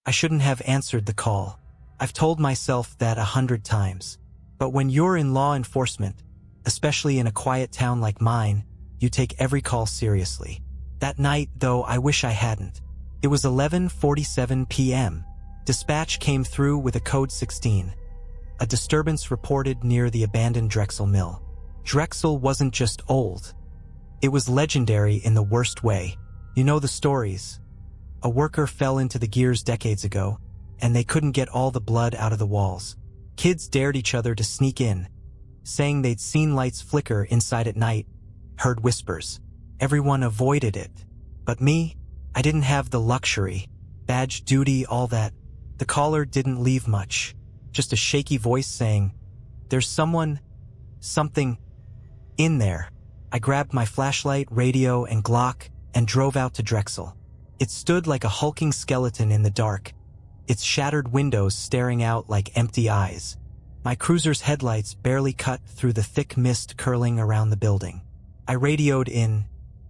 I shouldn't have answered the call. I've told myself that 100 times. But when you're in law enforcement, especially in a quiet town like mine, you take every call seriously. That night, though, I wish I hadn't. It was 11:47 p.m. Dispatch came through with a code 16. A disturbance reported near the abandoned Drexel mill. Drexel wasn't just old. It was legendary in the worst way. You know the stories. A worker fell into the gears decades ago, and they couldn't get all the blood out of the walls. Kids dared each other to sneak in, saying they'd seen lights flicker inside at night, heard whispers. Everyone avoided it. But me, I didn't have the luxury. Badge duty, all that. The caller didn't leave much. Just a shaky voice saying, "There's something in there." I grabbed my flashlight, radio, and Glock and drove out to Drexel. It stood like a hulking skeleton in the dark, its shattered windows staring out like empty eyes. My cruiser's headlights barely cut through the thick mist curling around the building. I radioed in.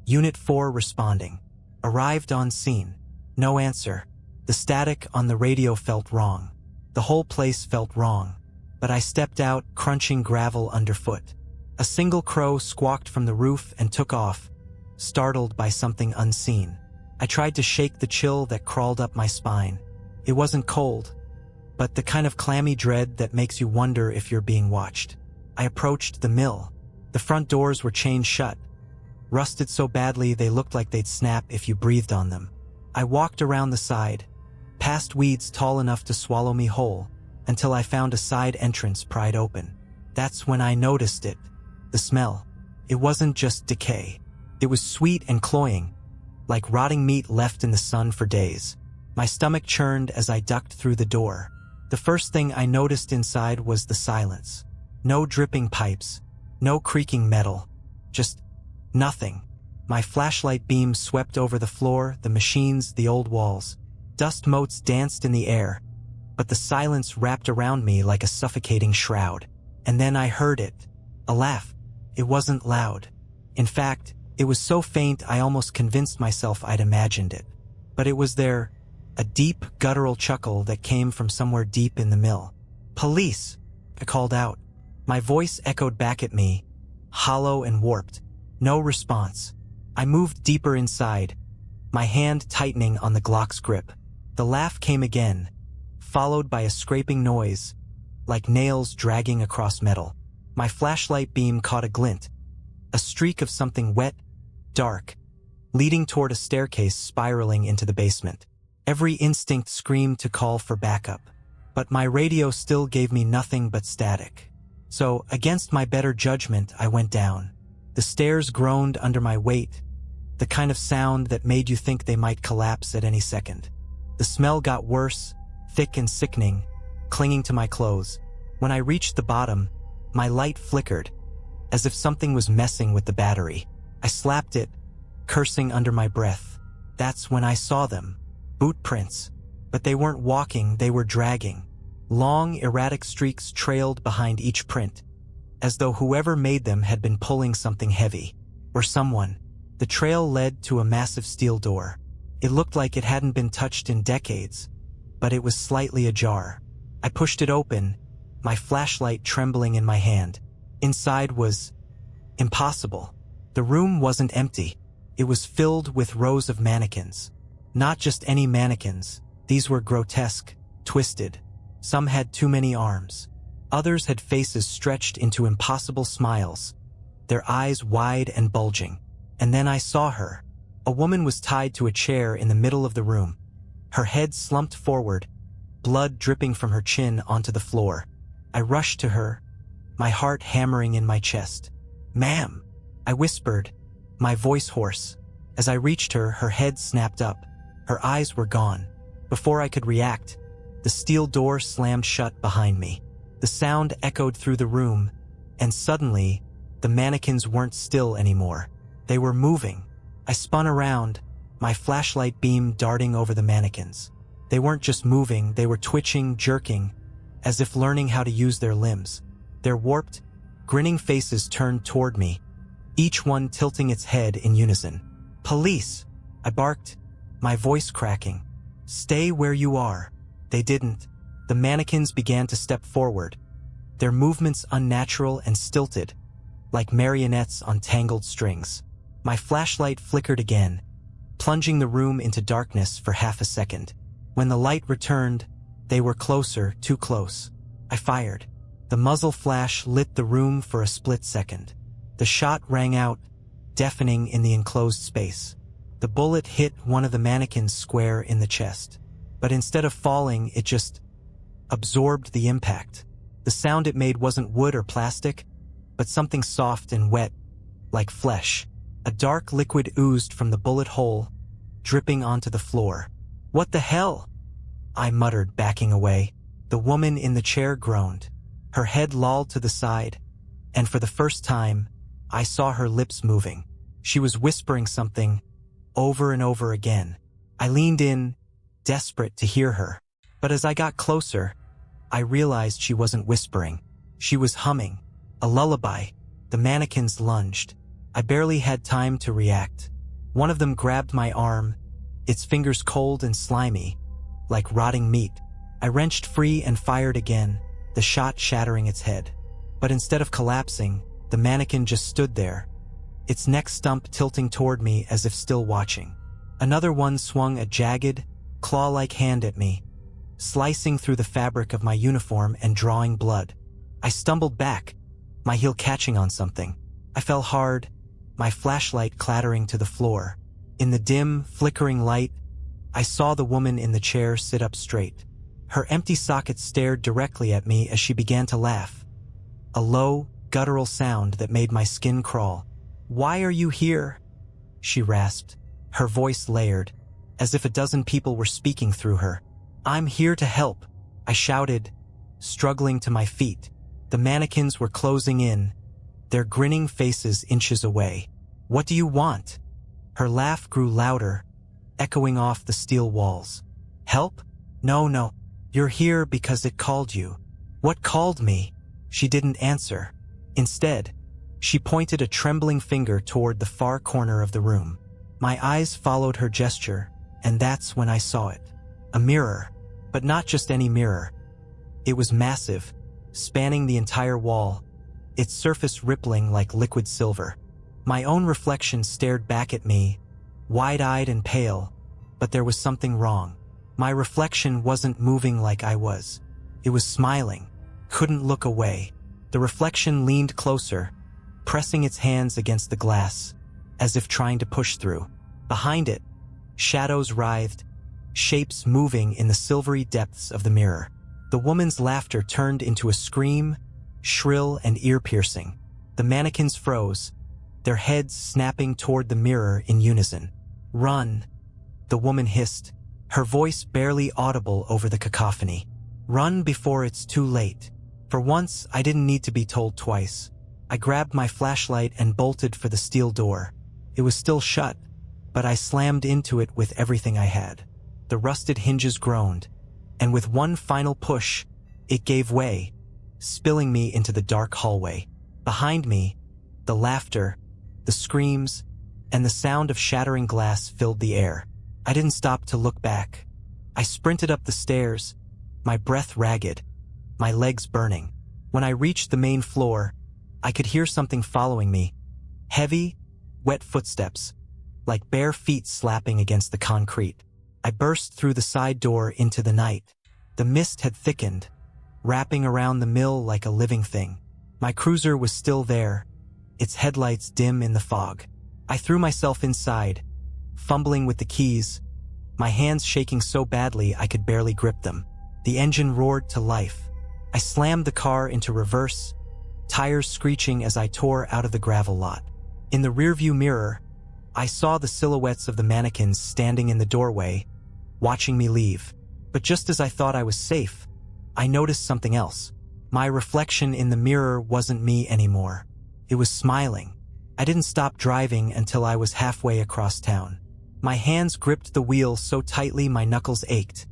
Unit 4 responding. Arrived on scene. No answer. The static on the radio felt wrong. The whole place felt wrong. But I stepped out, crunching gravel underfoot. A single crow squawked from the roof and took off, startled by something unseen. I tried to shake the chill that crawled up my spine. It wasn't cold, but the kind of clammy dread that makes you wonder if you're being watched. I approached the mill. The front doors were chained shut, rusted so badly they looked like they'd snap if you breathed on them. I walked around the side, past weeds tall enough to swallow me whole, until I found a side entrance pried open. That's when I noticed it. The smell. It wasn't just decay. It was sweet and cloying, like rotting meat left in the sun for days. My stomach churned as I ducked through the door. The first thing I noticed inside was the silence. No dripping pipes, no creaking metal, just nothing. My flashlight beam swept over the floor, the machines, the old walls. Dust motes danced in the air, but the silence wrapped around me like a suffocating shroud. And then I heard it. A laugh. It wasn't loud. In fact, it was so faint I almost convinced myself I'd imagined it. But it was there, a deep, guttural chuckle that came from somewhere deep in the mill. "Police!" I called out. My voice echoed back at me, hollow and warped. No response. I moved deeper inside, my hand tightening on the Glock's grip. The laugh came again, followed by a scraping noise, like nails dragging across metal. My flashlight beam caught a glint, a streak of something wet, dark, leading toward a staircase spiraling into the basement. Every instinct screamed to call for backup, but my radio still gave me nothing but static. So, against my better judgment, I went down. The stairs groaned under my weight, the kind of sound that made you think they might collapse at any second. The smell got worse, thick and sickening, clinging to my clothes. When I reached the bottom, my light flickered, as if something was messing with the battery. I slapped it, cursing under my breath. That's when I saw them. Boot prints. But they weren't walking, they were dragging. Long, erratic streaks trailed behind each print, as though whoever made them had been pulling something heavy. Or someone. The trail led to a massive steel door. It looked like it hadn't been touched in decades, but it was slightly ajar. I pushed it open, my flashlight trembling in my hand. Inside was impossible. The room wasn't empty. It was filled with rows of mannequins. Not just any mannequins. These were grotesque, twisted. Some had too many arms. Others had faces stretched into impossible smiles, their eyes wide and bulging. And then I saw her. A woman was tied to a chair in the middle of the room, her head slumped forward, blood dripping from her chin onto the floor. I rushed to her, my heart hammering in my chest. "Ma'am," I whispered, my voice hoarse. As I reached her, her head snapped up. Her eyes were gone. Before I could react, the steel door slammed shut behind me. The sound echoed through the room, and suddenly, the mannequins weren't still anymore. They were moving. I spun around, my flashlight beam darting over the mannequins. They weren't just moving, they were twitching, jerking, as if learning how to use their limbs. Their warped, grinning faces turned toward me, each one tilting its head in unison. "Police!" I barked, my voice cracking. "Stay where you are." They didn't. The mannequins began to step forward, their movements unnatural and stilted, like marionettes on tangled strings. My flashlight flickered again, plunging the room into darkness for half a second. When the light returned, they were closer, too close. I fired. The muzzle flash lit the room for a split second. The shot rang out, deafening in the enclosed space. The bullet hit one of the mannequins square in the chest. But instead of falling, it just absorbed the impact. The sound it made wasn't wood or plastic, but something soft and wet, like flesh. A dark liquid oozed from the bullet hole, dripping onto the floor. "What the hell?" I muttered, backing away. The woman in the chair groaned. Her head lolled to the side, and for the first time, I saw her lips moving. She was whispering something, over and over again. I leaned in, desperate to hear her. But as I got closer, I realized she wasn't whispering. She was humming. A lullaby. The mannequins lunged. I barely had time to react. One of them grabbed my arm, its fingers cold and slimy, like rotting meat. I wrenched free and fired again, the shot shattering its head. But instead of collapsing, the mannequin just stood there, its neck stump tilting toward me as if still watching. Another one swung a jagged, claw-like hand at me, slicing through the fabric of my uniform and drawing blood. I stumbled back, my heel catching on something. I fell hard, my flashlight clattering to the floor. In the dim, flickering light, I saw the woman in the chair sit up straight. Her empty socket stared directly at me as she began to laugh. A low, guttural sound that made my skin crawl. "Why are you here?" she rasped, her voice layered, as if a dozen people were speaking through her. "I'm here to help," I shouted, struggling to my feet. The mannequins were closing in, their grinning faces inches away. "What do you want?" Her laugh grew louder, echoing off the steel walls. "Help? No. You're here because it called you." "What called me?" She didn't answer. Instead, she pointed a trembling finger toward the far corner of the room. My eyes followed her gesture, and that's when I saw it. A mirror, but not just any mirror. It was massive, spanning the entire wall, its surface rippling like liquid silver. My own reflection stared back at me, wide-eyed and pale, but there was something wrong. My reflection wasn't moving like I was. It was smiling, couldn't look away. The reflection leaned closer, pressing its hands against the glass, as if trying to push through. Behind it, shadows writhed, shapes moving in the silvery depths of the mirror. The woman's laughter turned into a scream, shrill and ear-piercing. The mannequins froze, their heads snapping toward the mirror in unison. "Run," the woman hissed, her voice barely audible over the cacophony. "Run before it's too late." For once, I didn't need to be told twice. I grabbed my flashlight and bolted for the steel door. It was still shut, but I slammed into it with everything I had. The rusted hinges groaned, and with one final push, it gave way, spilling me into the dark hallway. Behind me, the laughter, the screams, and the sound of shattering glass filled the air. I didn't stop to look back. I sprinted up the stairs, my breath ragged, my legs burning. When I reached the main floor, I could hear something following me. Heavy, wet footsteps, like bare feet slapping against the concrete. I burst through the side door into the night. The mist had thickened, wrapping around the mill like a living thing. My cruiser was still there, its headlights dim in the fog. I threw myself inside, fumbling with the keys, my hands shaking so badly I could barely grip them. The engine roared to life. I slammed the car into reverse, tires screeching as I tore out of the gravel lot. In the rearview mirror, I saw the silhouettes of the mannequins standing in the doorway, watching me leave. But just as I thought I was safe, I noticed something else. My reflection in the mirror wasn't me anymore. It was smiling. I didn't stop driving until I was halfway across town. My hands gripped the wheel so tightly my knuckles ached,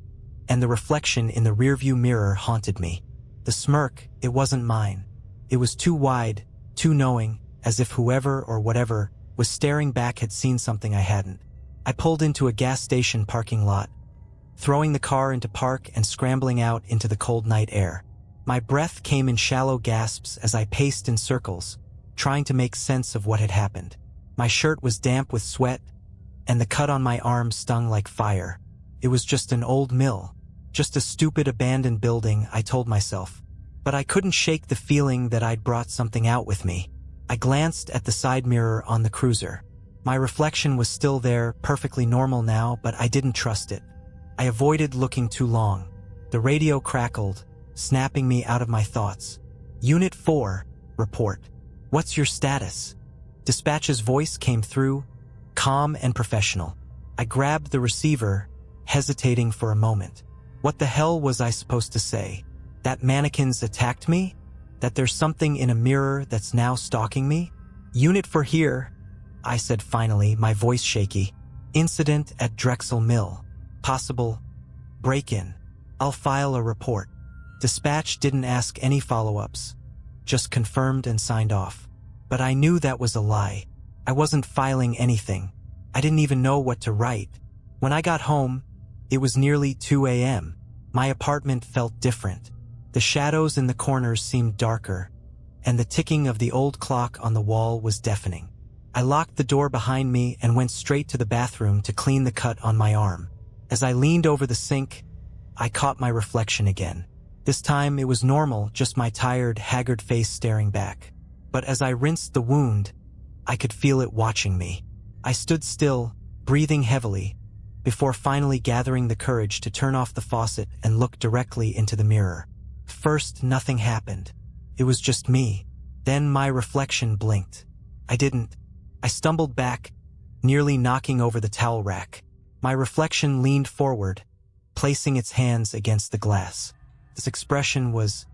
and the reflection in the rearview mirror haunted me. The smirk, it wasn't mine. It was too wide, too knowing, as if whoever or whatever was staring back had seen something I hadn't. I pulled into a gas station parking lot, throwing the car into park and scrambling out into the cold night air. My breath came in shallow gasps as I paced in circles, trying to make sense of what had happened. My shirt was damp with sweat, and the cut on my arm stung like fire. It was just an old mill, just a stupid abandoned building, I told myself. But I couldn't shake the feeling that I'd brought something out with me. I glanced at the side mirror on the cruiser. My reflection was still there, perfectly normal now, but I didn't trust it. I avoided looking too long. The radio crackled, snapping me out of my thoughts. Unit 4, report. What's your status? Dispatch's voice came through, calm and professional. I grabbed the receiver, hesitating for a moment. What the hell was I supposed to say? That mannequins attacked me? That there's something in a mirror that's now stalking me? Unit 4 here, I said finally, my voice shaky. Incident at Drexel Mill. Possible break-in. I'll file a report. Dispatch didn't ask any follow-ups, just confirmed and signed off. But I knew that was a lie. I wasn't filing anything. I didn't even know what to write. When I got home, it was nearly 2 a.m. My apartment felt different. The shadows in the corners seemed darker, and the ticking of the old clock on the wall was deafening. I locked the door behind me and went straight to the bathroom to clean the cut on my arm. As I leaned over the sink, I caught my reflection again. This time it was normal, just my tired, haggard face staring back. But as I rinsed the wound, I could feel it watching me. I stood still, breathing heavily, before finally gathering the courage to turn off the faucet and look directly into the mirror. First, nothing happened. It was just me. Then my reflection blinked. I stumbled back, nearly knocking over the towel rack. My reflection leaned forward, placing its hands against the glass. Its expression was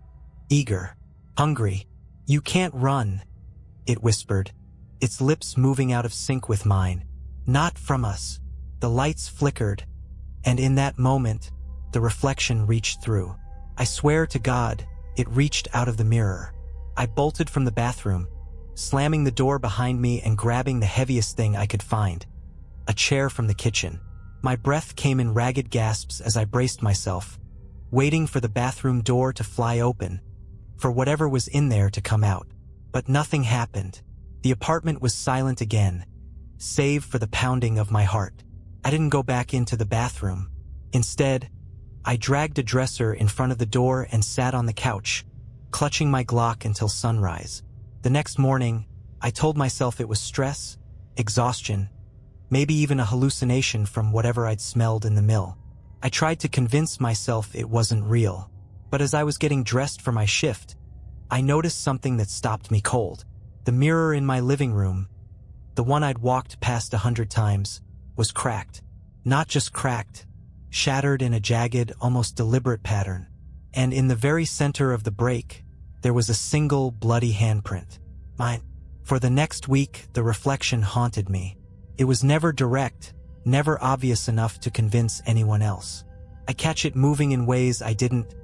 eager, hungry. "You can't run," it whispered, its lips moving out of sync with mine. "Not from us." The lights flickered, and in that moment, the reflection reached through. I swear to God, it reached out of the mirror. I bolted from the bathroom, slamming the door behind me and grabbing the heaviest thing I could find, a chair from the kitchen. My breath came in ragged gasps as I braced myself, waiting for the bathroom door to fly open, for whatever was in there to come out. But nothing happened. The apartment was silent again, save for the pounding of my heart. I didn't go back into the bathroom. Instead, I dragged a dresser in front of the door and sat on the couch, clutching my Glock until sunrise. The next morning, I told myself it was stress, exhaustion, maybe even a hallucination from whatever I'd smelled in the mill. I tried to convince myself it wasn't real. But as I was getting dressed for my shift, I noticed something that stopped me cold. The mirror in my living room, the one I'd walked past 100 times, was cracked. Not just cracked, shattered in a jagged, almost deliberate pattern. And in the very center of the break, there was a single bloody handprint. Mine. For the next week, the reflection haunted me. It was never direct, never obvious enough to convince anyone else. I catch it moving in ways I didn't,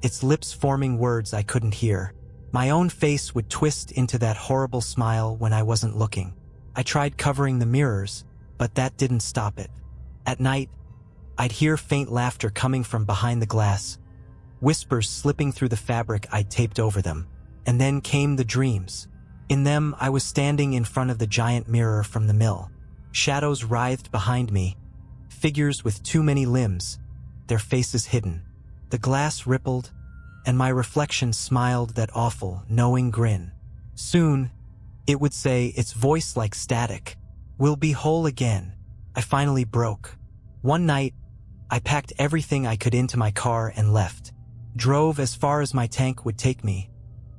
its lips forming words I couldn't hear. My own face would twist into that horrible smile when I wasn't looking. I tried covering the mirrors, but that didn't stop it. At night, I'd hear faint laughter coming from behind the glass, whispers slipping through the fabric I'd taped over them. And then came the dreams. In them, I was standing in front of the giant mirror from the mill. Shadows writhed behind me, figures with too many limbs, their faces hidden. The glass rippled, and my reflection smiled that awful, knowing grin. Soon, it would say, its voice like static, "We'll be whole again." I finally broke. One night, I packed everything I could into my car and left. Drove as far as my tank would take me,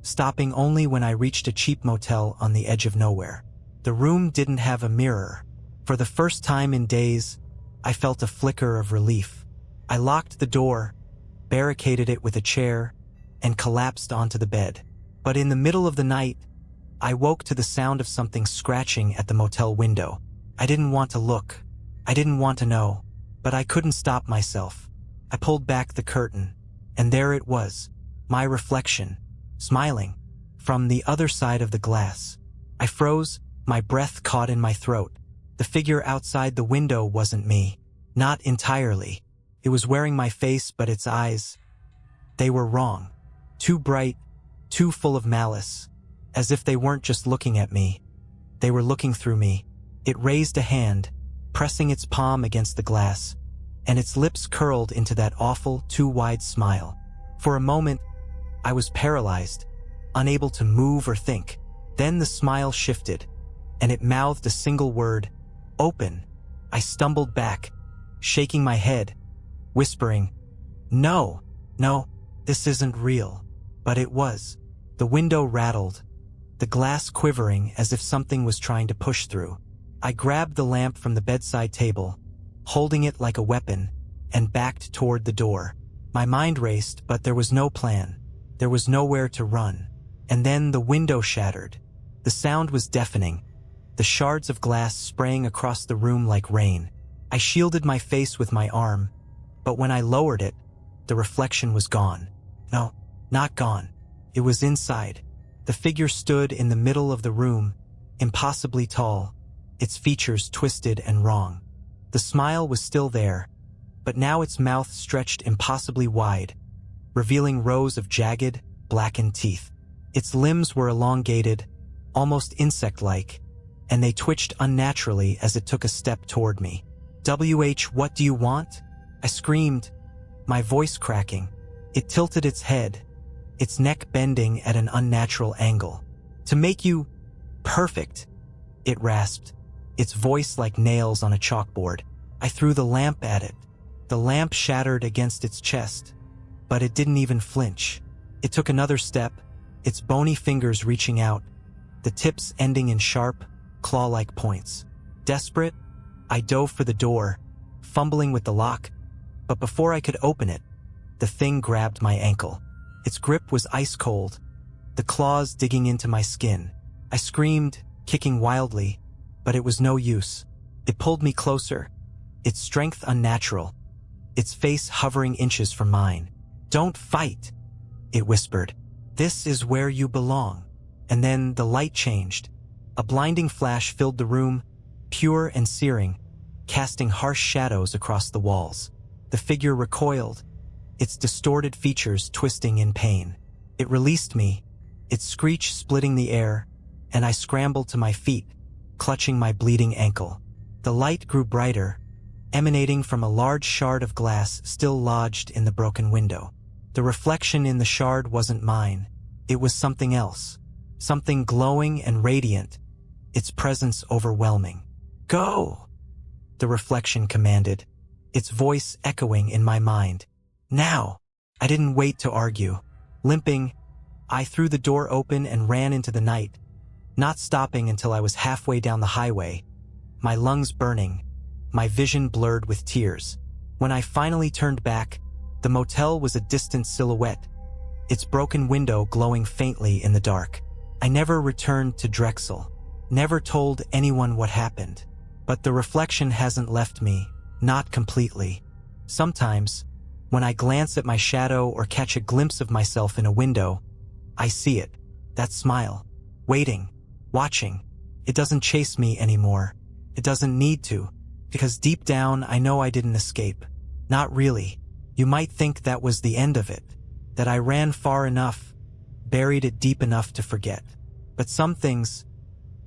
stopping only when I reached a cheap motel on the edge of nowhere. The room didn't have a mirror. For the first time in days, I felt a flicker of relief. I locked the door, barricaded it with a chair, and collapsed onto the bed. But in the middle of the night, I woke to the sound of something scratching at the motel window. I didn't want to look. I didn't want to know. But I couldn't stop myself. I pulled back the curtain, and there it was, my reflection, smiling, from the other side of the glass. I froze, my breath caught in my throat. The figure outside the window wasn't me. Not entirely. It was wearing my face, but its eyes, they were wrong. Too bright, too full of malice. As if they weren't just looking at me. They were looking through me. It raised a hand, pressing its palm against the glass, and its lips curled into that awful, too wide smile. For a moment, I was paralyzed, unable to move or think. Then the smile shifted, and it mouthed a single word, "Open." I stumbled back, shaking my head, whispering, "No, no, this isn't real." But it was. The window rattled, the glass quivering as if something was trying to push through. I grabbed the lamp from the bedside table, holding it like a weapon, and backed toward the door. My mind raced, but there was no plan. There was nowhere to run. And then the window shattered. The sound was deafening, the shards of glass spraying across the room like rain. I shielded my face with my arm, but when I lowered it, the reflection was gone. No, not gone. It was inside. The figure stood in the middle of the room, impossibly tall, its features twisted and wrong. The smile was still there, but now its mouth stretched impossibly wide, revealing rows of jagged, blackened teeth. Its limbs were elongated, almost insect-like, and they twitched unnaturally as it took a step toward me. What do you want?" I screamed, my voice cracking. It tilted its head, its neck bending at an unnatural angle. "To make you perfect," it rasped, its voice like nails on a chalkboard. I threw the lamp at it. The lamp shattered against its chest, but it didn't even flinch. It took another step, its bony fingers reaching out, the tips ending in sharp, claw-like points. Desperate, I dove for the door, fumbling with the lock, but before I could open it, the thing grabbed my ankle. Its grip was ice-cold, the claws digging into my skin. I screamed, kicking wildly, but it was no use. It pulled me closer, its strength unnatural, its face hovering inches from mine. "Don't fight," it whispered. "This is where you belong." And then the light changed. A blinding flash filled the room, pure and searing, casting harsh shadows across the walls. The figure recoiled, its distorted features twisting in pain. It released me, its screech splitting the air, and I scrambled to my feet, clutching my bleeding ankle. The light grew brighter, emanating from a large shard of glass still lodged in the broken window. The reflection in the shard wasn't mine. It was something else, something glowing and radiant, its presence overwhelming. "Go!" the reflection commanded, its voice echoing in my mind. "Now!" I didn't wait to argue. Limping, I threw the door open and ran into the night, not stopping until I was halfway down the highway, my lungs burning, my vision blurred with tears. When I finally turned back, the motel was a distant silhouette, its broken window glowing faintly in the dark. I never returned to Drexel, never told anyone what happened. But the reflection hasn't left me, not completely. Sometimes, when I glance at my shadow or catch a glimpse of myself in a window, I see it, that smile, waiting, watching. It doesn't chase me anymore. It doesn't need to, because deep down I know I didn't escape. Not really. You might think that was the end of it, that I ran far enough, buried it deep enough to forget. But some things,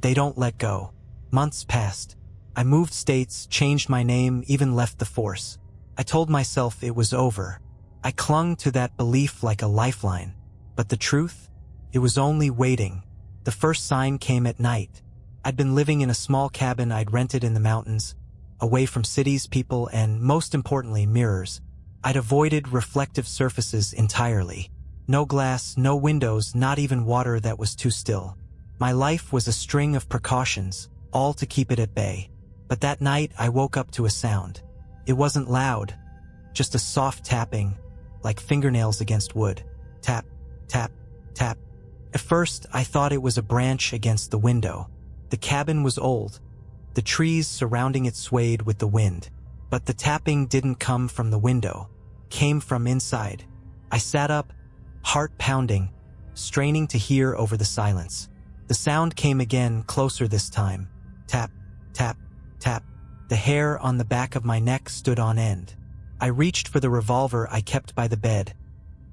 they don't let go. Months passed. I moved states, changed my name, even left the force. I told myself it was over. I clung to that belief like a lifeline. But the truth? It was only waiting. The first sign came at night. I'd been living in a small cabin I'd rented in the mountains, away from cities, people, and most importantly, mirrors. I'd avoided reflective surfaces entirely. No glass, no windows, not even water that was too still. My life was a string of precautions, all to keep it at bay. But that night I woke up to a sound. It wasn't loud, just a soft tapping, like fingernails against wood. Tap, tap, tap. At first I thought it was a branch against the window. The cabin was old. The trees surrounding it swayed with the wind. But the tapping didn't come from the window, came from inside. I sat up, heart pounding, straining to hear over the silence. The sound came again, closer this time. Tap, tap, tap. The hair on the back of my neck stood on end. I reached for the revolver I kept by the bed,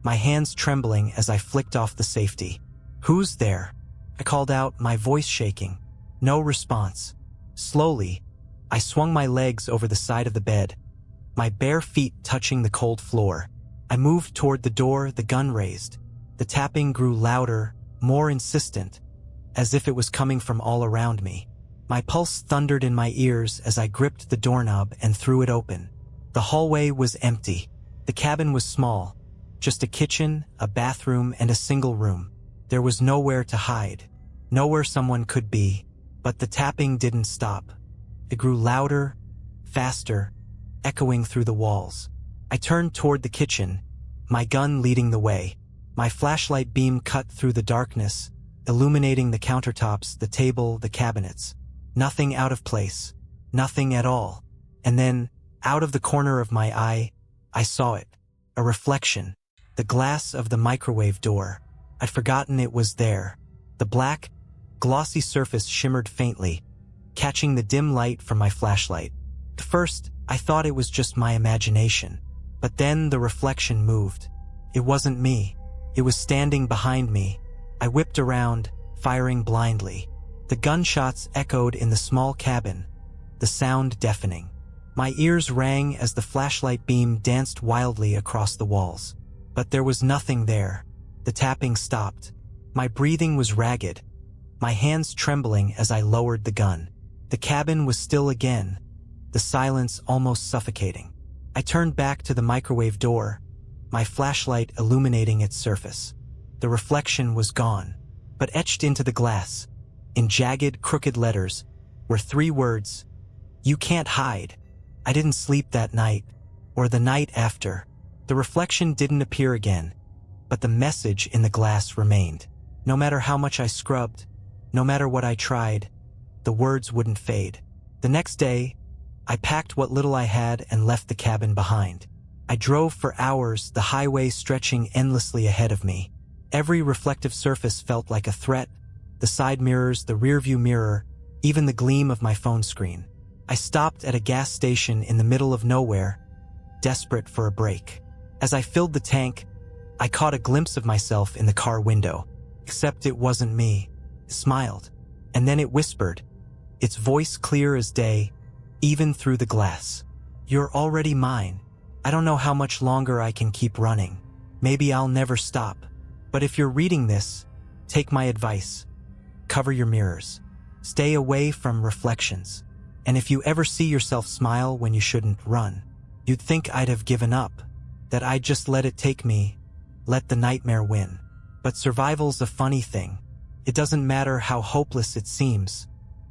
my hands trembling as I flicked off the safety. "Who's there?" I called out, my voice shaking. No response. Slowly, I swung my legs over the side of the bed, my bare feet touching the cold floor. I moved toward the door, the gun raised. The tapping grew louder, more insistent, as if it was coming from all around me. My pulse thundered in my ears as I gripped the doorknob and threw it open. The hallway was empty. The cabin was small, just a kitchen, a bathroom, and a single room. There was nowhere to hide, nowhere someone could be, but the tapping didn't stop. It grew louder, faster, echoing through the walls. I turned toward the kitchen, my gun leading the way. My flashlight beam cut through the darkness, illuminating the countertops, the table, the cabinets. Nothing out of place, nothing at all. And then, out of the corner of my eye, I saw it. A reflection. The glass of the microwave door. I'd forgotten it was there. The black, glossy surface shimmered faintly, catching the dim light from my flashlight. At first, I thought it was just my imagination. But then the reflection moved. It wasn't me. It was standing behind me. I whipped around, firing blindly. The gunshots echoed in the small cabin, the sound deafening. My ears rang as the flashlight beam danced wildly across the walls. But there was nothing there. The tapping stopped. My breathing was ragged, my hands trembling as I lowered the gun. The cabin was still again, the silence almost suffocating. I turned back to the microwave door, my flashlight illuminating its surface. The reflection was gone, but etched into the glass, in jagged, crooked letters, were 3 words: "You can't hide." I didn't sleep that night, or the night after. The reflection didn't appear again, but the message in the glass remained. No matter how much I scrubbed, no matter what I tried, the words wouldn't fade. The next day, I packed what little I had and left the cabin behind. I drove for hours, the highway stretching endlessly ahead of me. Every reflective surface felt like a threat: the side mirrors, the rearview mirror, even the gleam of my phone screen. I stopped at a gas station in the middle of nowhere, desperate for a break. As I filled the tank, I caught a glimpse of myself in the car window. Except it wasn't me. It smiled, and then it whispered, its voice clear as day, even through the glass. "You're already mine. I don't know how much longer I can keep running. Maybe I'll never stop. But if you're reading this, take my advice. Cover your mirrors. Stay away from reflections. And if you ever see yourself smile when you shouldn't, run. You'd think I'd have given up, that I'd just let it take me, let the nightmare win. But survival's a funny thing. It doesn't matter how hopeless it seems.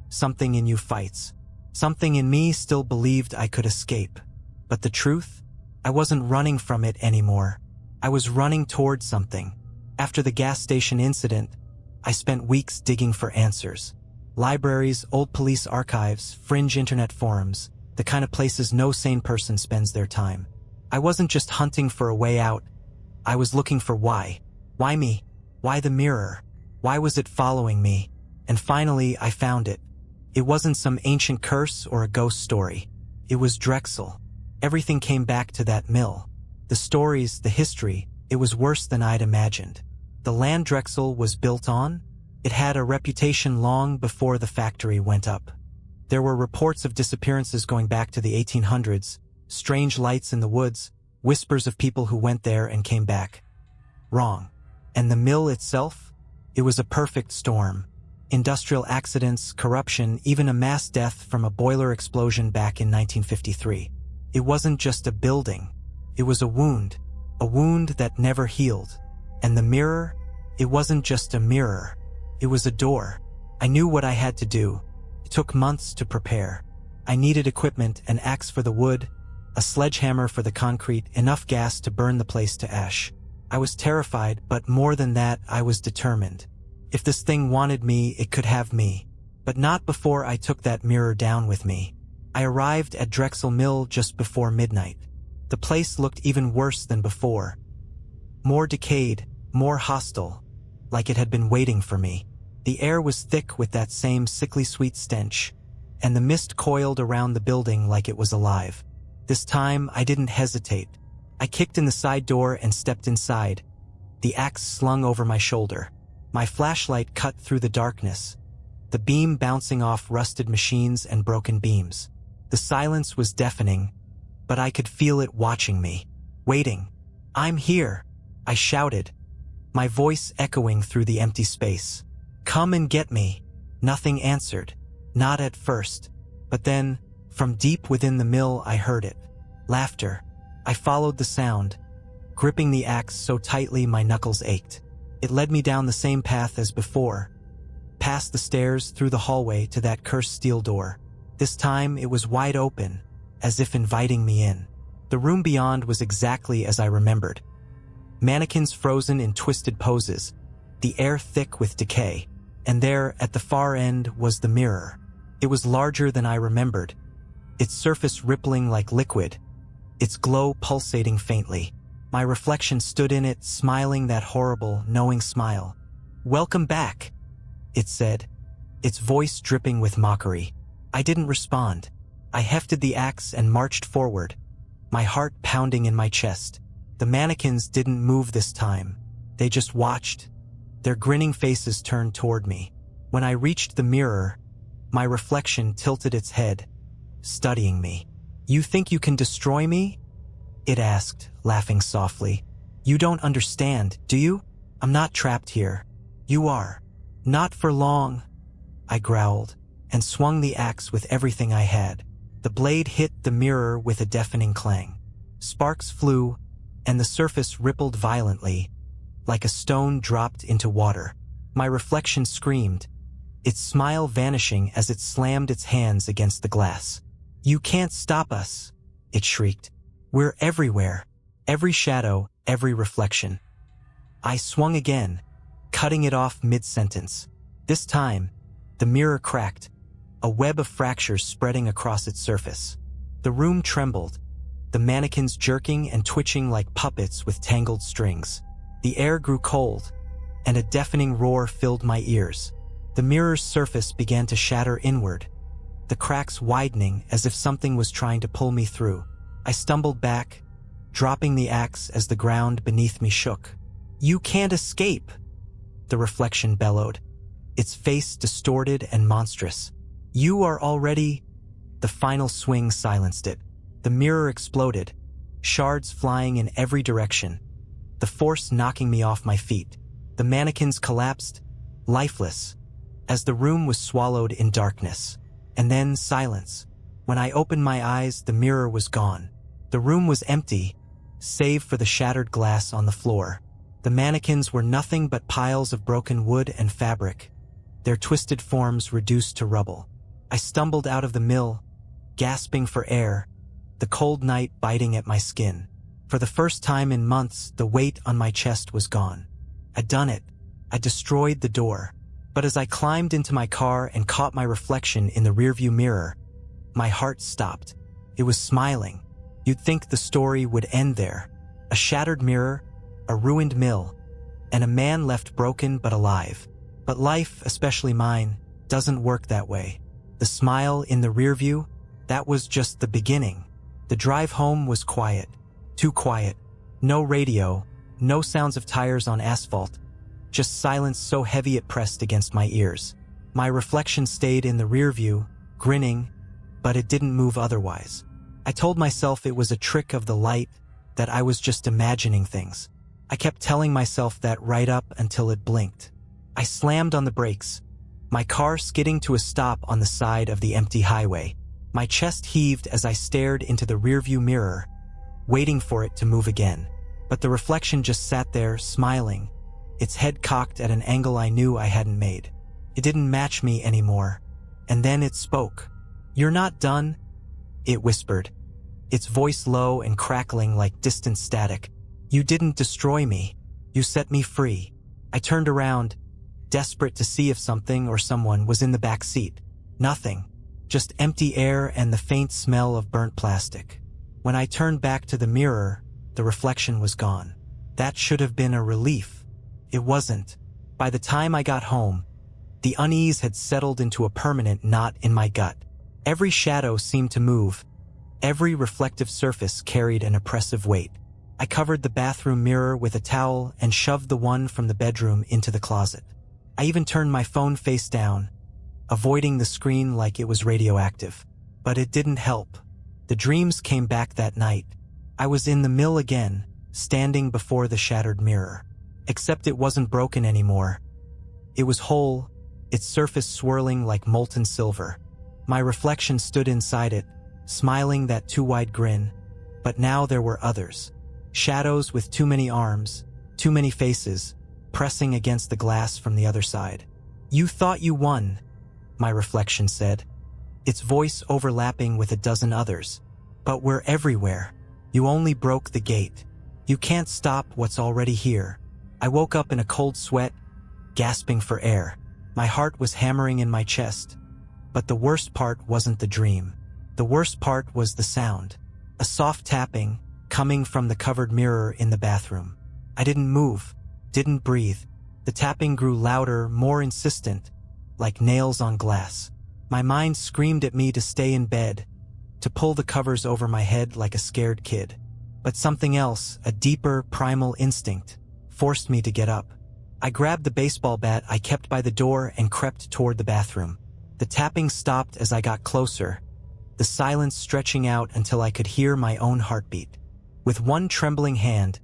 Something in you fights. Something in me still believed I could escape. But the truth? I wasn't running from it anymore. I was running toward something. After the gas station incident, I spent weeks digging for answers. Libraries, old police archives, fringe internet forums, the kind of places no sane person spends their time. I wasn't just hunting for a way out. I was looking for why. Why me? Why the mirror? Why was it following me? And finally, I found it. It wasn't some ancient curse or a ghost story. It was Drexel. Everything came back to that mill. The stories, the history, it was worse than I'd imagined. The land Drexel was built on? It had a reputation long before the factory went up. There were reports of disappearances going back to the 1800s, strange lights in the woods, whispers of people who went there and came back. Wrong. And the mill itself? It was a perfect storm. Industrial accidents, corruption, even a mass death from a boiler explosion back in 1953. It wasn't just a building. It was a wound that never healed. And the mirror? It wasn't just a mirror. It was a door. I knew what I had to do. It took months to prepare. I needed equipment, an axe for the wood, a sledgehammer for the concrete, enough gas to burn the place to ash. I was terrified, but more than that, I was determined. If this thing wanted me, it could have me. But not before I took that mirror down with me. I arrived at Drexel Mill just before midnight. The place looked even worse than before. More decayed, more hostile, like it had been waiting for me. The air was thick with that same sickly sweet stench, and the mist coiled around the building like it was alive. This time, I didn't hesitate. I kicked in the side door and stepped inside, the axe slung over my shoulder. My flashlight cut through the darkness, the beam bouncing off rusted machines and broken beams. The silence was deafening, but I could feel it watching me, waiting. "I'm here," I shouted, my voice echoing through the empty space. "Come and get me." Nothing answered, not at first, but then, from deep within the mill, I heard it. Laughter. I followed the sound, gripping the axe so tightly my knuckles ached. It led me down the same path as before, past the stairs, through the hallway to that cursed steel door. This time it was wide open, as if inviting me in. The room beyond was exactly as I remembered. Mannequins frozen in twisted poses, the air thick with decay. And there, at the far end, was the mirror. It was larger than I remembered, its surface rippling like liquid, its glow pulsating faintly. My reflection stood in it, smiling that horrible, knowing smile. "Welcome back," it said, its voice dripping with mockery. I didn't respond. I hefted the axe and marched forward, my heart pounding in my chest. The mannequins didn't move this time. They just watched, their grinning faces turned toward me. When I reached the mirror, my reflection tilted its head, studying me. "You think you can destroy me?" it asked, laughing softly. "You don't understand, do you? I'm not trapped here. You are." "Not for long," I growled, and swung the axe with everything I had. The blade hit the mirror with a deafening clang. Sparks flew, and the surface rippled violently, like a stone dropped into water. My reflection screamed, its smile vanishing as it slammed its hands against the glass. "You can't stop us," it shrieked. "We're everywhere. Every shadow, every reflection." I swung again, cutting it off mid-sentence. This time, the mirror cracked, a web of fractures spreading across its surface. The room trembled, the mannequins jerking and twitching like puppets with tangled strings. The air grew cold, and a deafening roar filled my ears. The mirror's surface began to shatter inward, the cracks widening as if something was trying to pull me through. I stumbled back, dropping the axe as the ground beneath me shook. "You can't escape," the reflection bellowed, its face distorted and monstrous. "You are already—" The final swing silenced it. The mirror exploded, shards flying in every direction, the force knocking me off my feet. The mannequins collapsed, lifeless, as the room was swallowed in darkness. And then silence. When I opened my eyes, the mirror was gone. The room was empty, save for the shattered glass on the floor. The mannequins were nothing but piles of broken wood and fabric, their twisted forms reduced to rubble. I stumbled out of the mill, gasping for air, the cold night biting at my skin. For the first time in months, the weight on my chest was gone. I'd done it. I destroyed the door. But as I climbed into my car and caught my reflection in the rearview mirror, my heart stopped. It was smiling. You'd think the story would end there. A shattered mirror, a ruined mill, and a man left broken but alive. But life, especially mine, doesn't work that way. The smile in the rearview, that was just the beginning. The drive home was quiet. Too quiet. No radio, no sounds of tires on asphalt, just silence so heavy it pressed against my ears. My reflection stayed in the rearview, grinning, but it didn't move otherwise. I told myself it was a trick of the light, that I was just imagining things. I kept telling myself that right up until it blinked. I slammed on the brakes, my car skidding to a stop on the side of the empty highway. My chest heaved as I stared into the rearview mirror, waiting for it to move again. But the reflection just sat there, smiling, its head cocked at an angle I knew I hadn't made. It didn't match me anymore. And then it spoke. "You're not done," it whispered, its voice low and crackling like distant static. "You didn't destroy me. You set me free." I turned around, desperate to see if something or someone was in the back seat. Nothing. Just empty air and the faint smell of burnt plastic. When I turned back to the mirror, the reflection was gone. That should have been a relief. It wasn't. By the time I got home, the unease had settled into a permanent knot in my gut. Every shadow seemed to move, Every reflective surface carried an oppressive weight. I covered the bathroom mirror with a towel and shoved the one from the bedroom into the closet. I even turned my phone face down, avoiding the screen like it was radioactive. But it didn't help. The dreams came back that night. I was in the mill again, standing before the shattered mirror. Except it wasn't broken anymore. It was whole, its surface swirling like molten silver. My reflection stood inside it, smiling that too wide grin. But now there were others. Shadows with too many arms, too many faces, pressing against the glass from the other side. "You thought you won," my reflection said, its voice overlapping with a dozen others. "But we're everywhere. You only broke the gate. You can't stop what's already here." I woke up in a cold sweat, gasping for air. My heart was hammering in my chest. But the worst part wasn't the dream. The worst part was the sound. A soft tapping, coming from the covered mirror in the bathroom. I didn't move, didn't breathe. The tapping grew louder, more insistent, like nails on glass. My mind screamed at me to stay in bed, to pull the covers over my head like a scared kid. But something else, a deeper, primal instinct, forced me to get up. I grabbed the baseball bat I kept by the door and crept toward the bathroom. The tapping stopped as I got closer, the silence stretching out until I could hear my own heartbeat. With one trembling hand,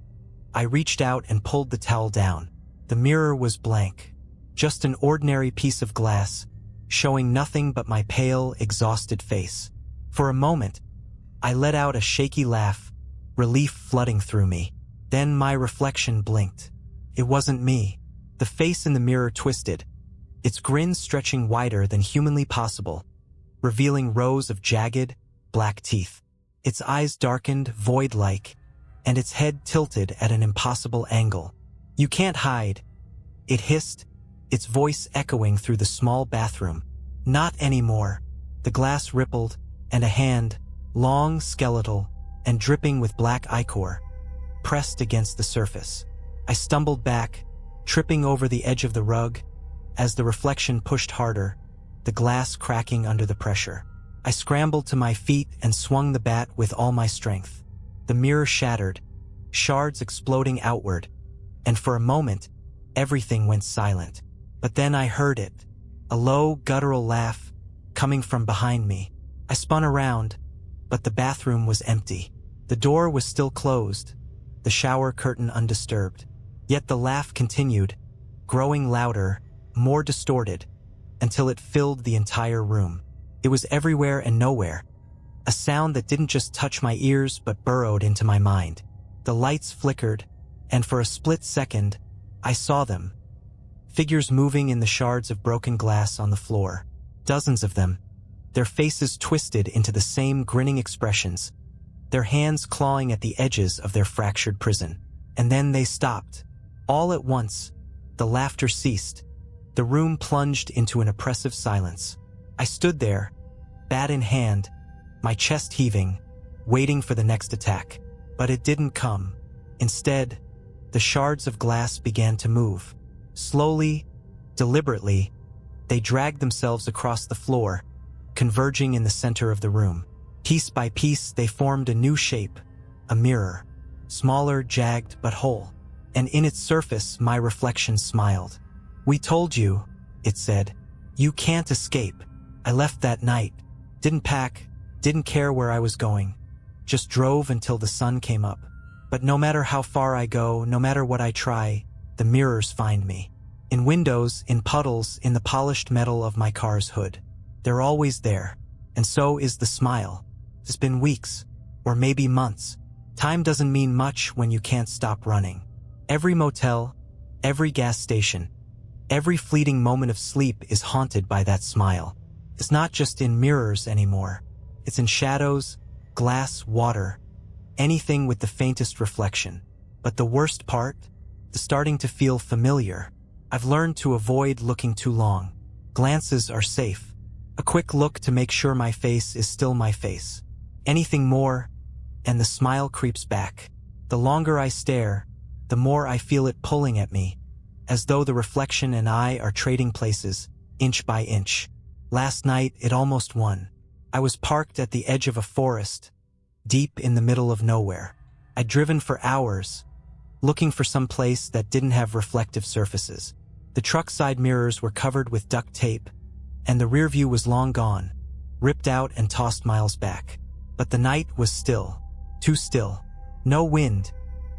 I reached out and pulled the towel down. The mirror was blank, just an ordinary piece of glass, showing nothing but my pale, exhausted face. For a moment, I let out a shaky laugh, relief flooding through me. Then my reflection blinked. It wasn't me. The face in the mirror twisted, its grin stretching wider than humanly possible, revealing rows of jagged, black teeth. Its eyes darkened, void-like, and its head tilted at an impossible angle. "You can't hide," it hissed, its voice echoing through the small bathroom. "Not anymore." The glass rippled, and a hand, long, skeletal, and dripping with black ichor, pressed against the surface. I stumbled back, tripping over the edge of the rug, as the reflection pushed harder, the glass cracking under the pressure. I scrambled to my feet and swung the bat with all my strength. The mirror shattered, shards exploding outward, and for a moment, everything went silent. But then I heard it, a low, guttural laugh, coming from behind me. I spun around, but the bathroom was empty. The door was still closed, the shower curtain undisturbed. Yet the laugh continued, growing louder, more distorted, until it filled the entire room. It was everywhere and nowhere, a sound that didn't just touch my ears but burrowed into my mind. The lights flickered, and for a split second, I saw them. Figures moving in the shards of broken glass on the floor. Dozens of them, their faces twisted into the same grinning expressions, their hands clawing at the edges of their fractured prison. And then they stopped. All at once, the laughter ceased. The room plunged into an oppressive silence. I stood there, bat in hand, my chest heaving, waiting for the next attack. But it didn't come. Instead, the shards of glass began to move. Slowly, deliberately, they dragged themselves across the floor, converging in the center of the room. Piece by piece, they formed a new shape, a mirror, smaller, jagged, but whole. And in its surface, my reflection smiled. "We told you," it said. "You can't escape." I left that night. Didn't pack, didn't care where I was going. Just drove until the sun came up. But no matter how far I go, no matter what I try, the mirrors find me. In windows, in puddles, in the polished metal of my car's hood. They're always there. And so is the smile. It's been weeks, or maybe months. Time doesn't mean much when you can't stop running. Every motel, every gas station, every fleeting moment of sleep is haunted by that smile. It's not just in mirrors anymore. It's in shadows, glass, water, anything with the faintest reflection. But the worst part? The starting to feel familiar. I've learned to avoid looking too long. Glances are safe. A quick look to make sure my face is still my face. Anything more, and the smile creeps back. The longer I stare, the more I feel it pulling at me, as though the reflection and I are trading places, inch by inch. Last night, it almost won. I was parked at the edge of a forest, deep in the middle of nowhere. I'd driven for hours, looking for some place that didn't have reflective surfaces. The truck's side mirrors were covered with duct tape, and the rear view was long gone, ripped out and tossed miles back. But the night was still, too still. No wind,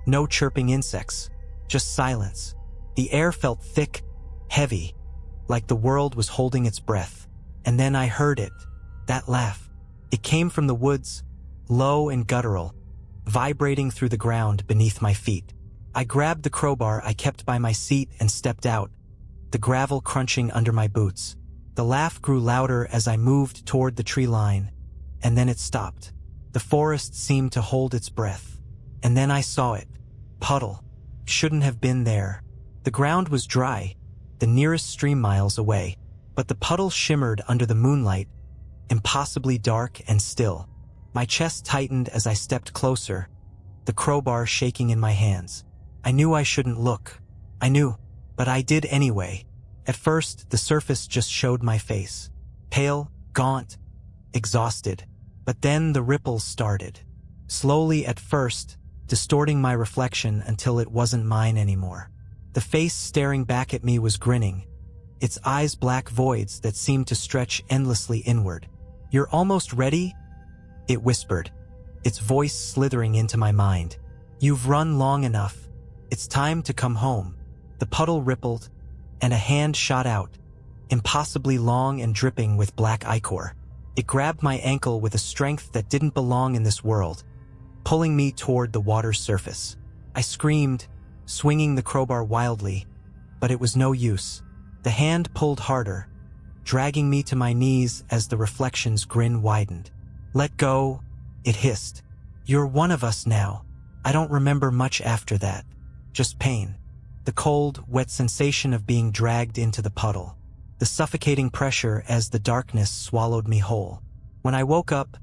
no chirping insects, just silence. The air felt thick, heavy, like the world was holding its breath. And then I heard it, that laugh. It came from the woods, low and guttural, vibrating through the ground beneath my feet. I grabbed the crowbar I kept by my seat and stepped out, the gravel crunching under my boots. The laugh grew louder as I moved toward the tree line, and then it stopped. The forest seemed to hold its breath. And then I saw it. Puddle. Shouldn't have been there. The ground was dry, the nearest stream miles away, but the puddle shimmered under the moonlight, impossibly dark and still. My chest tightened as I stepped closer, the crowbar shaking in my hands. I knew I shouldn't look. I knew, but I did anyway. At first, the surface just showed my face. Pale, gaunt, exhausted. But then the ripples started. Slowly at first, distorting my reflection until it wasn't mine anymore. The face staring back at me was grinning, its eyes black voids that seemed to stretch endlessly inward. "You're almost ready?" it whispered, its voice slithering into my mind. "You've run long enough. It's time to come home." The puddle rippled, and a hand shot out, impossibly long and dripping with black ichor. It grabbed my ankle with a strength that didn't belong in this world, pulling me toward the water's surface. I screamed, swinging the crowbar wildly, but it was no use. The hand pulled harder, dragging me to my knees as the reflection's grin widened. "Let go," it hissed. "You're one of us now." I don't remember much after that, just pain. The cold, wet sensation of being dragged into the puddle. The suffocating pressure as the darkness swallowed me whole. When I woke up,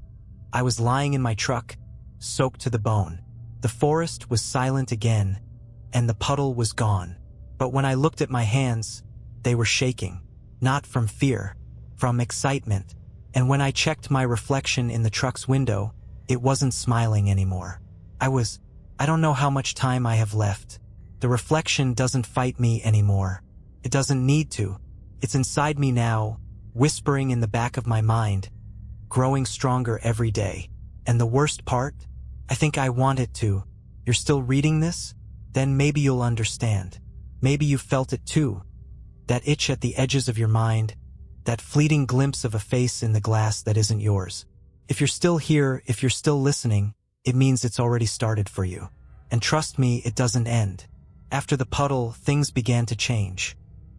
I was lying in my truck, soaked to the bone. The forest was silent again, and the puddle was gone. But when I looked at my hands, they were shaking, not from fear, from excitement. And when I checked my reflection in the truck's window, it wasn't smiling anymore. I don't know how much time I have left. The reflection doesn't fight me anymore. It doesn't need to. It's inside me now, whispering in the back of my mind, growing stronger every day. And the worst part? I think I want it to. You're still reading this? Then maybe you'll understand. Maybe you felt it too. That itch at the edges of your mind, that fleeting glimpse of a face in the glass that isn't yours. If you're still here, if you're still listening, it means it's already started for you. And trust me, it doesn't end. After the puddle, things began to change.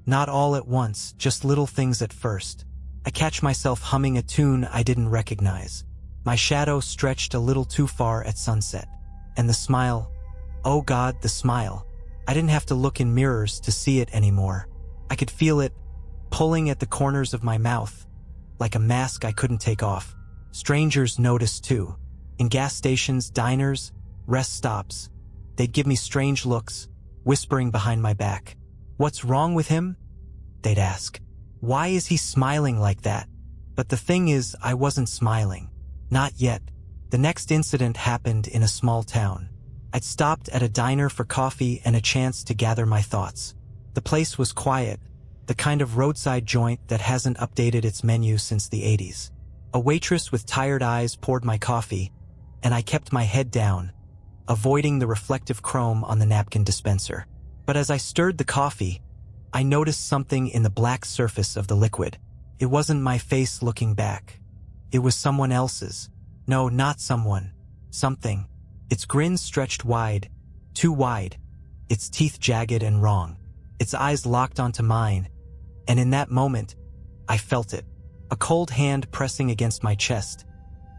Not all at once, just little things at first. I catch myself humming a tune I didn't recognize. My shadow stretched a little too far at sunset. And the smile, oh God, the smile. I didn't have to look in mirrors to see it anymore. I could feel it, pulling at the corners of my mouth, like a mask I couldn't take off. Strangers noticed too. In gas stations, diners, rest stops, they'd give me strange looks, whispering behind my back. "What's wrong with him?" they'd ask. "Why is he smiling like that?" But the thing is, I wasn't smiling. Not yet. The next incident happened in a small town. I'd stopped at a diner for coffee and a chance to gather my thoughts. The place was quiet, the kind of roadside joint that hasn't updated its menu since the 80s. A waitress with tired eyes poured my coffee, and I kept my head down, avoiding the reflective chrome on the napkin dispenser. But as I stirred the coffee, I noticed something in the black surface of the liquid. It wasn't my face looking back. It was someone else's. No, not someone. Something. Its grin stretched wide, too wide, its teeth jagged and wrong. Its eyes locked onto mine, and in that moment, I felt it. A cold hand pressing against my chest,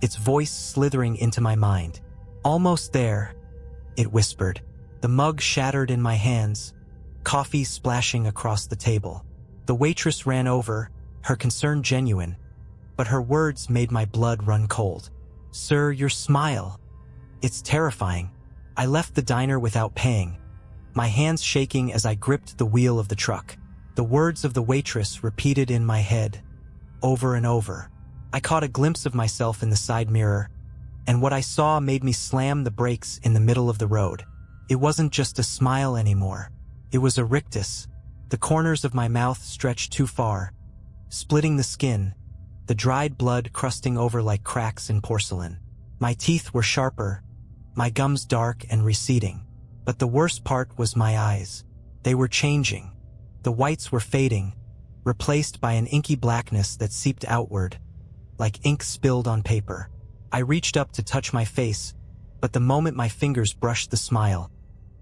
its voice slithering into my mind. "Almost there," it whispered. The mug shattered in my hands, coffee splashing across the table. The waitress ran over, her concern genuine, but her words made my blood run cold. "Sir, your smile. It's terrifying." I left the diner without paying, my hands shaking as I gripped the wheel of the truck. The words of the waitress repeated in my head, over and over. I caught a glimpse of myself in the side mirror, and what I saw made me slam the brakes in the middle of the road. It wasn't just a smile anymore. It was a rictus. The corners of my mouth stretched too far, splitting the skin, the dried blood crusting over like cracks in porcelain. My teeth were sharper, my gums dark and receding. But the worst part was my eyes. They were changing. The whites were fading, replaced by an inky blackness that seeped outward, like ink spilled on paper. I reached up to touch my face, but the moment my fingers brushed the smile,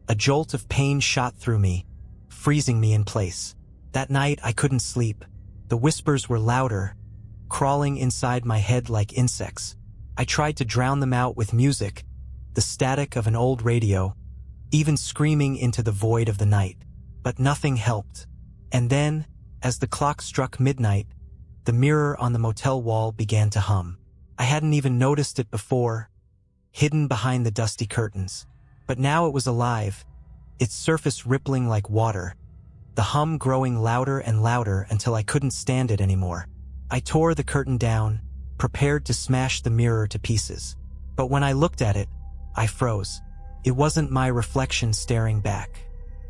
a jolt of pain shot through me, freezing me in place. That night I couldn't sleep. The whispers were louder, crawling inside my head like insects. I tried to drown them out with music, the static of an old radio, even screaming into the void of the night. But nothing helped. And then, as the clock struck midnight, the mirror on the motel wall began to hum. I hadn't even noticed it before, hidden behind the dusty curtains. But now it was alive, its surface rippling like water, the hum growing louder and louder until I couldn't stand it anymore. I tore the curtain down, prepared to smash the mirror to pieces. But when I looked at it, I froze. It wasn't my reflection staring back.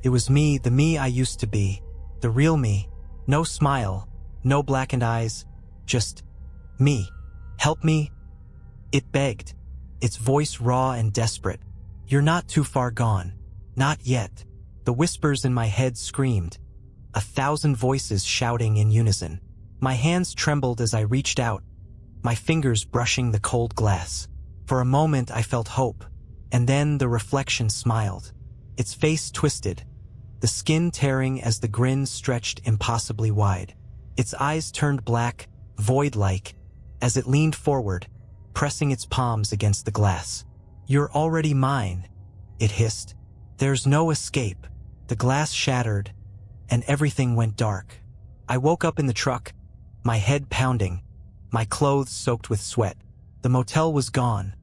It was me, the me I used to be, the real me. No smile, no blackened eyes, just me. Help me, it begged, its voice raw and desperate. You're not too far gone. Not yet. The whispers in my head screamed, 1,000 voices shouting in unison. My hands trembled as I reached out, my fingers brushing the cold glass. For a moment I felt hope, and then the reflection smiled. Its face twisted, the skin tearing as the grin stretched impossibly wide. Its eyes turned black, void-like, as it leaned forward, pressing its palms against the glass. You're already mine, it hissed. There's no escape. The glass shattered, and everything went dark. I woke up in the truck, my head pounding, my clothes soaked with sweat. The motel was gone,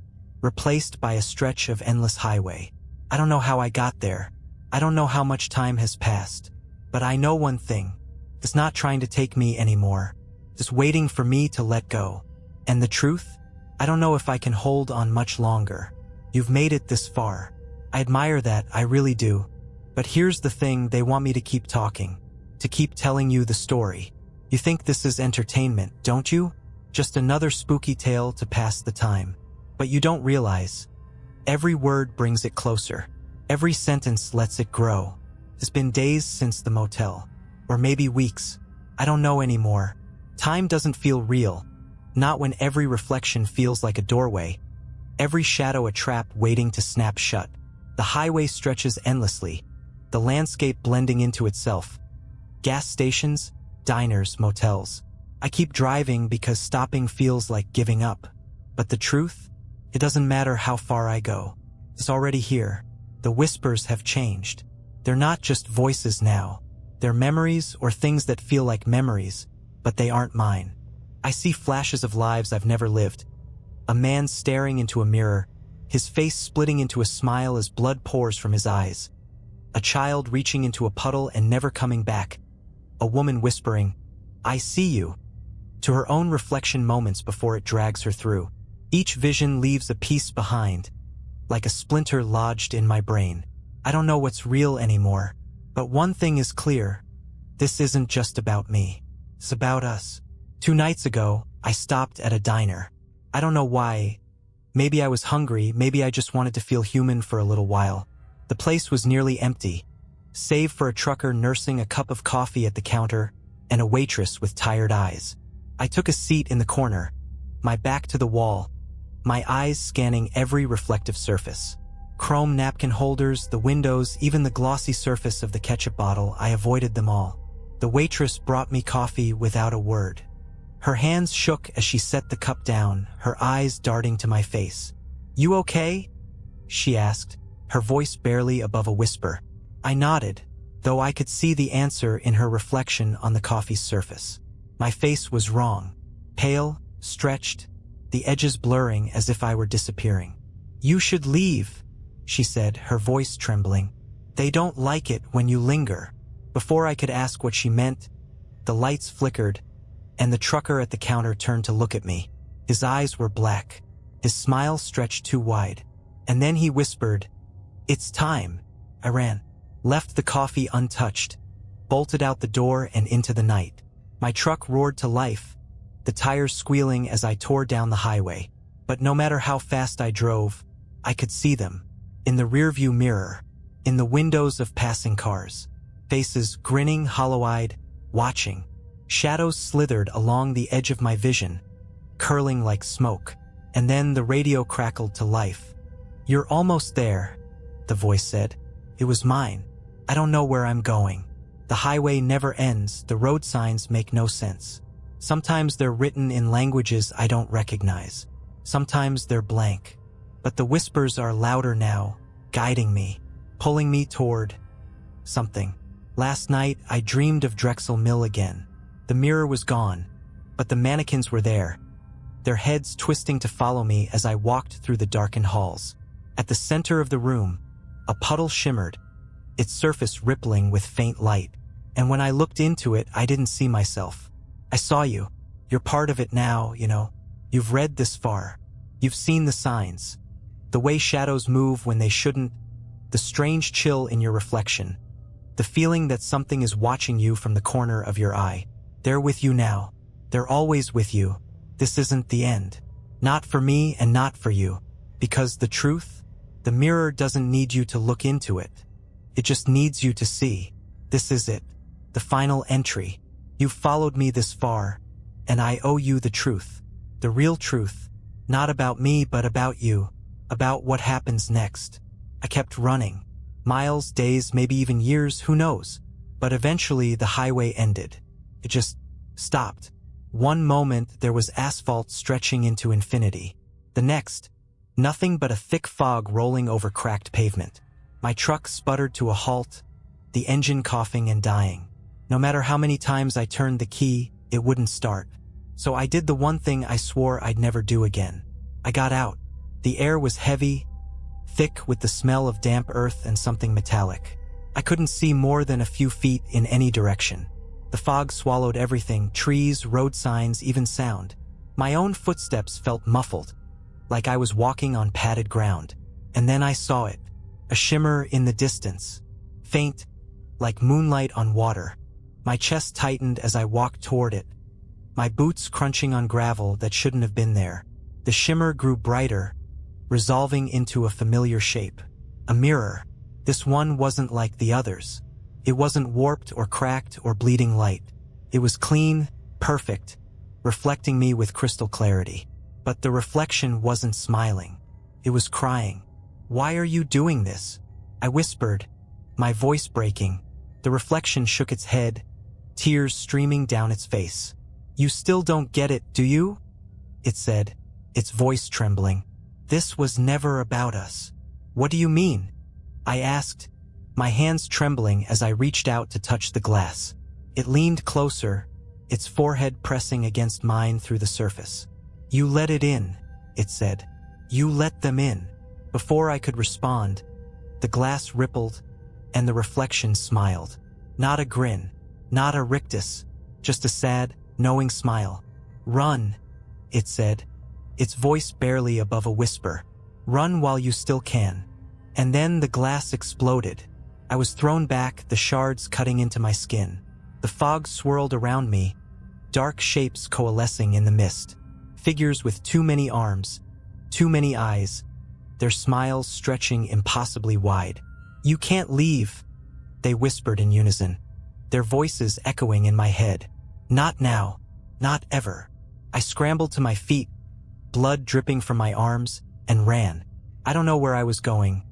replaced by a stretch of endless highway. I don't know how I got there. I don't know how much time has passed. But I know one thing. It's not trying to take me anymore. Just waiting for me to let go. And the truth? I don't know if I can hold on much longer. You've made it this far. I admire that, I really do. But here's the thing, they want me to keep talking. To keep telling you the story. You think this is entertainment, don't you? Just another spooky tale to pass the time. But you don't realize. Every word brings it closer. Every sentence lets it grow. It's been days since the motel. Or maybe weeks. I don't know anymore. Time doesn't feel real. Not when every reflection feels like a doorway. Every shadow a trap waiting to snap shut. The highway stretches endlessly, the landscape blending into itself. Gas stations, diners, motels. I keep driving because stopping feels like giving up. But the truth? It doesn't matter how far I go. It's already here. The whispers have changed. They're not just voices now. They're memories or things that feel like memories, but they aren't mine. I see flashes of lives I've never lived. A man staring into a mirror, his face splitting into a smile as blood pours from his eyes. A child reaching into a puddle and never coming back. A woman whispering, "I see you," to her own reflection moments before it drags her through. Each vision leaves a piece behind, like a splinter lodged in my brain. I don't know what's real anymore, but one thing is clear. This isn't just about me. It's about us. 2 nights ago, I stopped at a diner. I don't know why. Maybe I was hungry, maybe I just wanted to feel human for a little while. The place was nearly empty, save for a trucker nursing a cup of coffee at the counter and a waitress with tired eyes. I took a seat in the corner, my back to the wall, my eyes scanning every reflective surface. Chrome napkin holders, the windows, even the glossy surface of the ketchup bottle, I avoided them all. The waitress brought me coffee without a word. Her hands shook as she set the cup down, her eyes darting to my face. "You okay?" she asked, her voice barely above a whisper. I nodded, though I could see the answer in her reflection on the coffee's surface. My face was wrong, pale, stretched, the edges blurring as if I were disappearing. "You should leave," she said, her voice trembling. "They don't like it when you linger." Before I could ask what she meant, the lights flickered, and the trucker at the counter turned to look at me. His eyes were black, His smile stretched too wide. And then he whispered, "It's time." I ran, left the coffee untouched, bolted out the door and into the night. My truck roared to life, the tires squealing as I tore down the highway. But no matter how fast I drove, I could see them. In the rearview mirror, in the windows of passing cars. Faces grinning, hollow-eyed, watching. Shadows slithered along the edge of my vision, curling like smoke. And then the radio crackled to life. "You're almost there," the voice said. It was mine. "I don't know where I'm going. The highway never ends, the road signs make no sense. Sometimes they're written in languages I don't recognize. Sometimes they're blank. But the whispers are louder now, guiding me, pulling me toward something. Last night, I dreamed of Drexel Mill again. The mirror was gone, but the mannequins were there, their heads twisting to follow me as I walked through the darkened halls. At the center of the room, a puddle shimmered, its surface rippling with faint light. And when I looked into it, I didn't see myself. I saw you. You're part of it now, you know. You've read this far. You've seen the signs. The way shadows move when they shouldn't, the strange chill in your reflection, the feeling that something is watching you from the corner of your eye. They're with you now. They're always with you. This isn't the end. Not for me and not for you. Because the truth, the mirror doesn't need you to look into it. It just needs you to see. This is it. The final entry. You've followed me this far, and I owe you the truth. The real truth. Not about me, but about you. About what happens next. I kept running. Miles, days, maybe even years, who knows? But eventually the highway ended. It just stopped. One moment there was asphalt stretching into infinity. The next, nothing but a thick fog rolling over cracked pavement. My truck sputtered to a halt, the engine coughing and dying. No matter how many times I turned the key, it wouldn't start. So I did the one thing I swore I'd never do again. I got out. The air was heavy, thick with the smell of damp earth and something metallic. I couldn't see more than a few feet in any direction. The fog swallowed everything, trees, road signs, even sound. My own footsteps felt muffled, like I was walking on padded ground. And then I saw it, a shimmer in the distance, faint, like moonlight on water. My chest tightened as I walked toward it, my boots crunching on gravel that shouldn't have been there. The shimmer grew brighter, resolving into a familiar shape. A mirror. This one wasn't like the others. It wasn't warped or cracked or bleeding light. It was clean, perfect, reflecting me with crystal clarity. But the reflection wasn't smiling. It was crying. "Why are you doing this?" I whispered, my voice breaking. The reflection shook its head, tears streaming down its face. "You still don't get it, do you?" it said, its voice trembling. "This was never about us." "What do you mean?" I asked, my hands trembling as I reached out to touch the glass. It leaned closer, its forehead pressing against mine through the surface. "You let it in," it said. "You let them in." Before I could respond, the glass rippled, and the reflection smiled. Not a grin, not a rictus, just a sad, knowing smile. "Run," it said, its voice barely above a whisper. "Run while you still can." And then the glass exploded. I was thrown back, the shards cutting into my skin. The fog swirled around me, dark shapes coalescing in the mist. Figures with too many arms, too many eyes, their smiles stretching impossibly wide. "You can't leave," they whispered in unison, their voices echoing in my head. "Not now, not ever." I scrambled to my feet, blood dripping from my arms, and ran. I don't know where I was going.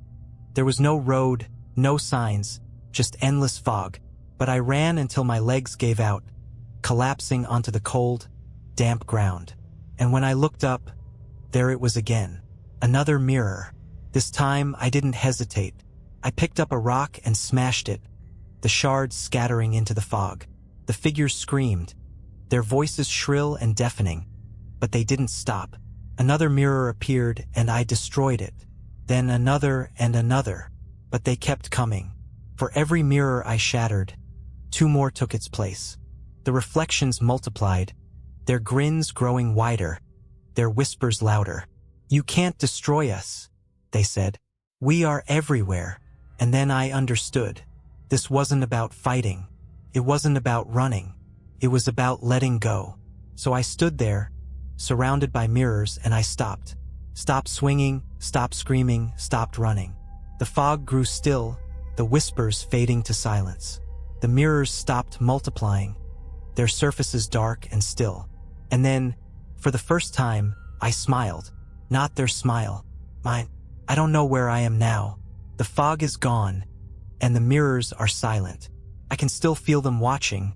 There was no road, no signs, just endless fog. But I ran until my legs gave out, collapsing onto the cold, damp ground. And when I looked up, there it was again. Another mirror. This time I didn't hesitate. I picked up a rock and smashed it, the shards scattering into the fog. The figures screamed, their voices shrill and deafening, but they didn't stop. Another mirror appeared and I destroyed it. Then another and another, but they kept coming. For every mirror I shattered, 2 more took its place. The reflections multiplied, their grins growing wider, their whispers louder. You can't destroy us, they said. We are everywhere. And then I understood. This wasn't about fighting. It wasn't about running. It was about letting go. So I stood there, surrounded by mirrors, and I stopped. Stopped swinging, stopped screaming, stopped running. The fog grew still, the whispers fading to silence. The mirrors stopped multiplying, their surfaces dark and still. And then, for the first time, I smiled. Not their smile. Mine. I don't know where I am now. The fog is gone, and the mirrors are silent. I can still feel them watching,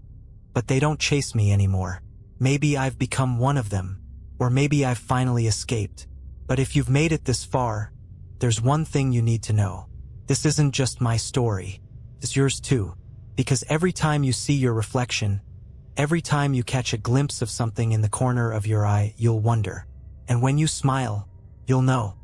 but they don't chase me anymore. Maybe I've become one of them, or maybe I've finally escaped. But if you've made it this far, there's one thing you need to know. This isn't just my story. It's yours too. Because every time you see your reflection, every time you catch a glimpse of something in the corner of your eye, you'll wonder. And when you smile, you'll know.